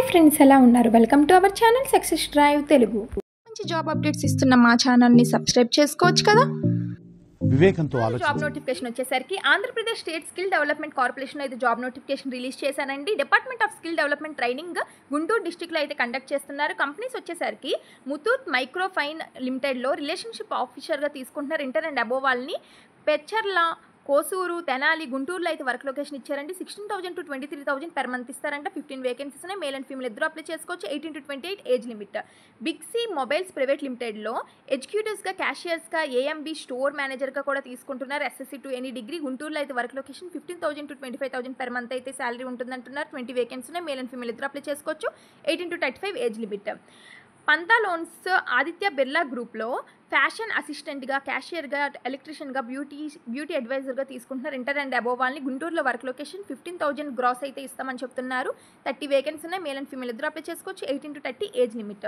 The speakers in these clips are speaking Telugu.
హాయ్ ఫ్రెండ్స్, ఎలా ఉన్నారు? Welcome to our channel success drive Telugu. మంచి జాబ్ అప్డేట్స్ ఇస్తున్న మా ఛానల్ని సబ్స్క్రైబ్ చేసుకోవచ్చు కదా. వివేకంతో జాబ్ నోటిఫికేషన్ వచ్చేసరికి Andhra Pradesh state skill development corporation అయితే జాబ్ నోటిఫికేషన్ రిలీజ్ చేశానండి. Department of skill development training Guntur డిస్టిక్లో అయితే కండక్ట్ చేస్తున్నారు. కంపెనీస్ వచ్చేసరికి ముతూట్ మైక్రో ఫైన్ లిమిటెడ్లో రిలేషన్షిప్ ఆఫీసర్గా తీసుకుంటున్నారు. ఇంటర్ అండ్ అబోవ్ వాళ్ళని పెచ్చర్ల, కోసూరు, తెనాలి, గుంటూరులో అయితే వర్క్ లొకేషన్ ఇచ్చారండి. 16,000 to 23,000 per month ఇస్తారంట. 15 వేకెన్సీస్ ఉన్నాయి. మేల్ అండ్ ఫీమేల్ ఇద్దరు అప్లై చేసుకోవచ్చు. 18 to 28 age limit. Big C Mobiles private లిమిటెడ్లో ఎగ్జిక్యూటివ్స్గా, క్యాషియర్స్గా, ఏఎంబీ స్టోర్ మేనేజర్గా కూడా తీసుకుంటున్నారు. SSC to any degree. గుంటూరులో అయితే work location 15,000 to 25,000 per month అయితే శాలరీ ఉంటుందంటున్నారు. 20 వేకెన్సీ ఉన్నాయి. మేల్ అండ్ ఫీమేల్ ఇద్దరు అప్లై చేసుకోవచ్చు. 18 to 35 age limit. Pantaloons Aditya Birla గ్రూప్లో ఫ్యాషన్ అసిస్టెంట్గా, క్యాషియర్గా, ఎలక్ట్రీషియన్గా, బ్యూటీ అడ్వైజర్గా తీసుకుంటున్నారు. ఇంటర్ అండ్ అబోవ్ వాళ్ళని. గుంటూరులో వర్క్ లొకేషన్ 15,000 గ్రాస్ అయితే ఇస్తామని చెప్తున్నారు. 30 వేకెన్సీ ఉన్నాయి. మేల్ అండ్ ఫీమేల్ ఇద్దరు అప్లై చేసుకోవచ్చు. 18 to 30 age limit.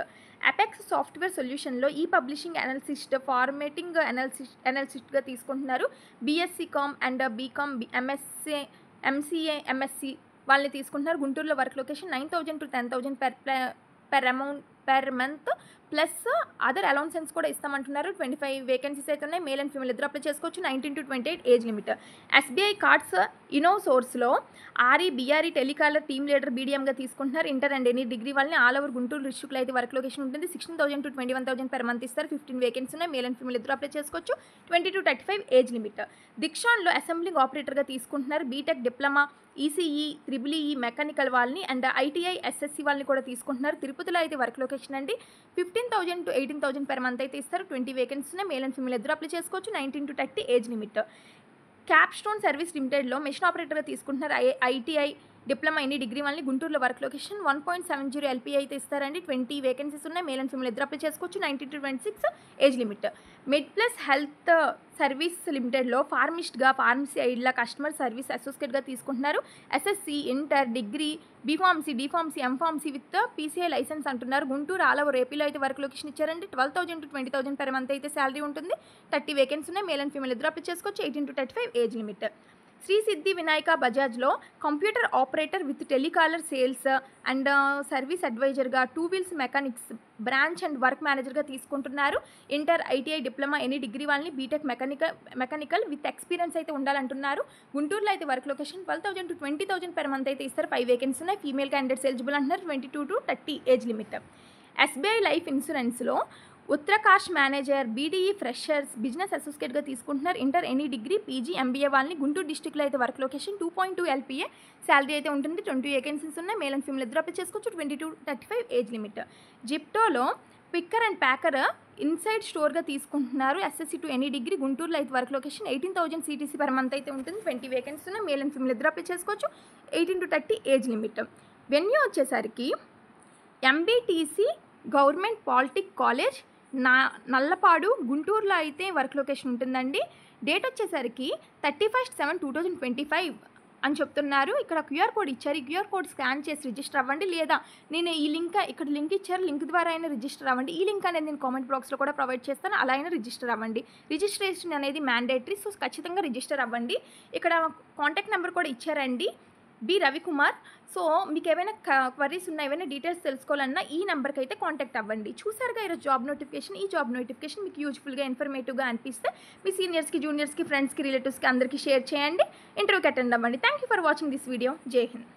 Apex software సొల్యూషన్లో ఈ పబ్లిషింగ్ అనలిసిస్ట్, ఫార్మేటింగ్ అనలిసిస్ట్గా తీసుకుంటున్నారు. BSc com and BCom, MCA, MSc వాళ్ళని తీసుకుంటున్నారు. గుంటూరులో work location 9,000 to 10,000 per month plus other allowances కూడా ఇస్తామంటున్నారు. 25 వేకెన్సీస్ అయితే ఉన్నాయి. మేల్ అండ్ ఫీమేల్ ఇద్దరు అప్లై చేసుకోవచ్చు. 19 to 28 age limit. SBI cards ఇన్నోసోర్స్లో RE, BRE, telecaller, team leader, బీడీఎంగా తీసుకుంటున్నారు. ఇంటర్ అండ్ ఎనీ డిగ్రీ వాళ్ళని. ఆల్ ఓవర్ గుంటూరు డిస్ట్రిక్ట్లో అయితే వర్క్ లొకేషన్ ఉంటుంది. 16,000 to 21,000 per month ఇస్తారు. 15 వేకెన్సీ ఉన్నాయి. మేల్ అండ్ ఫీమేల్ ఇద్దరు అప్లై చేసుకోవచ్చు. 20 to 35 ఏజ్ లిమిట్. డిక్షాన్లో అసెంబ్లింగ్ ఆపరేటర్గా తీసుకుంటున్నారు. BTech, diploma, ECE, triple E mechanical వాళ్ళని అండ్ ఐటీఐ, ఎస్ఎస్సి వాళ్ళని కూడా తీసుకుంటున్నారు. తిరుపతిలో అయితే వర్క్ లొకేషన్ అండి. 15,000 to 18,000 per month అయితే ఇస్తారు. 20 వేకెన్సీ ఉన్నాయి. మేల్ అండ్ ఫీమేల్ ఇద్దరు అప్లై చేసుకోవచ్చు. 19 to 30 age limit. Capstone service లిమిటెడ్లో మెషిన్ ఆపరేటర్గా తీసుకుంటున్నారు. ఐటీఐ, డిప్లొమా, ఎనీ డిగ్రీ వాళ్ళని. గుంటూరులో వర్క్ లొకేషన్ 1.70 LP అయితే ఇస్తారండి. 20 వేకెన్సీస్ ఉన్నాయి. మేల్ అండ్ ఫీమేల్ ఇద్దరు అప్లై చేసుకోవచ్చు. 19 to 26 age limit. MedPlus Health Service లిమిటెడ్లో ఫార్మిస్ట్గా, ఫార్మసీ ఐడ్లా, కస్టమర్ సర్వీస్ అసోసియేట్గా తీసుకుంటున్నారు. SSC, inter, degree, B pharmacy, D pharmacy, M pharmacy with PCI licence అంటున్నారు. గుంటూరు, ఆల్ ఓవర్ ఏపీలో అయితే వర్క్ లొకేషన్ ఇచ్చారండి. 12,000 to 20,000 per month అయితే శాలరీ ఉంటుంది. 30 వేకెన్సీ ఉన్నాయి. మేల్ అండ్ ఫీమేల్ ఇద్దరు అప్లై చేసుకోవచ్చు. 18 to 35 age limit. Shri Siddhi Vinayaka బజాజ్లో computer operator with telecaller sales and service అడ్వైజర్గా, 2 wheels mechanics branch and work మేనేజర్గా తీసుకుంటున్నారు. Inter, ITI, diploma, any degree వాళ్ళని. బీటెక్ మెకానికల్ విత్ ఎక్స్పీరియన్స్ అయితే ఉండాలంటున్నారు. గుంటూరులో అయితే work location 12,000 to 20,000 per month అయితే ఇస్తారు. 5 వేకెన్సీ ఉన్నాయి. ఫీమేల్ క్యాండిడేట్స్ ఎలిజిబుల్ అంటున్నారు. 22 to 30 age limit. SBI life ఇన్సూరెన్స్లో ఉత్తరకాష్ మేనేజర్, బీడీఈ ఫ్రెషర్స్, బిజినెస్ అసోసియేట్గా తీసుకుంటున్నారు. Inter, any degree, PG, MBA వాళ్ళని. గుంటూరు డిస్టిక్లో అయితే వర్క్ లొకేషన్ 2.2 LPA శాలరీ అయితే ఉంటుంది. 20 వేకెన్సీస్ ఉన్నాయి. మేల్ అండ్ ఫీమేల్ ఇద్దరు అప్లై చేసుకోవచ్చు. 20 to 35 ఏజ్ లిమిట్. జిప్టోలో పిక్కర్ అండ్ ప్యాకర్ ఇన్సైడ్ స్టోర్గా తీసుకుంటున్నారు. SSC to any degree. గుంటూరులో అయితే work location 18,000 CTC per month అయితే ఉంటుంది. 20 వేకెన్సీస్ ఉన్నాయి. మేల్ అండ్ ఫీమేల్ ఇద్దరు అప్లై చేసుకోవచ్చు. 18 to 30 ఏజ్ లిమిట్. వెన్యూ వచ్చేసరికి MBTC government polytech college, Nallapadu, గుంటూరులో అయితే వర్క్ లొకేషన్ ఉంటుందండి. డేట్ వచ్చేసరికి 31/7/2025 అని చెప్తున్నారు. ఇక్కడ క్యూఆర్ కోడ్ ఇచ్చారు. ఈ క్యూఆర్ కోడ్ స్కాన్ చేసి రిజిస్టర్ అవ్వండి. లేదా నేను ఈ ఇక్కడ లింక్ ఇచ్చారు, లింక్ ద్వారా అయినా రిజిస్టర్ అవ్వండి. ఈ లింక్ అనేది నేను కామెంట్ బాక్స్లో కూడా ప్రొవైడ్ చేస్తాను. అలా అయినా రిజిస్టర్ అవ్వండి. రిజిస్ట్రేషన్ అనేది మ్యాండేటరీ, సో ఖచ్చితంగా రిజిస్టర్ అవ్వండి. ఇక్కడ కాంటాక్ట్ నెంబర్ కూడా ఇచ్చారండి, బి రవికుమార్. సో మీకు ఏమైనా క్వరీస్ ఉన్నా, ఏమైనా డీటెయిల్స్ తెలుసుకోవాలన్నా ఈ నెంబర్కి అయితే కాంటాక్ట్ అవ్వండి. చూసారుగా ఈరోజు జాబ్ నోటిఫికేషన్. ఈ జాబ్ నోటిఫికేషన్ మీకు యూజ్ఫుల్గా, ఇన్ఫర్మేటివ్గా అనిపిస్తే మీ సీనియర్స్కి, జూనియర్స్కి, ఫ్రెండ్స్కి, రిలేటివ్స్కి అందరికీ షేర్ చేయండి. ఇంటర్వ్యూకి అటెండ్ అవ్వండి. Thank you for watching this video. జై హింద్.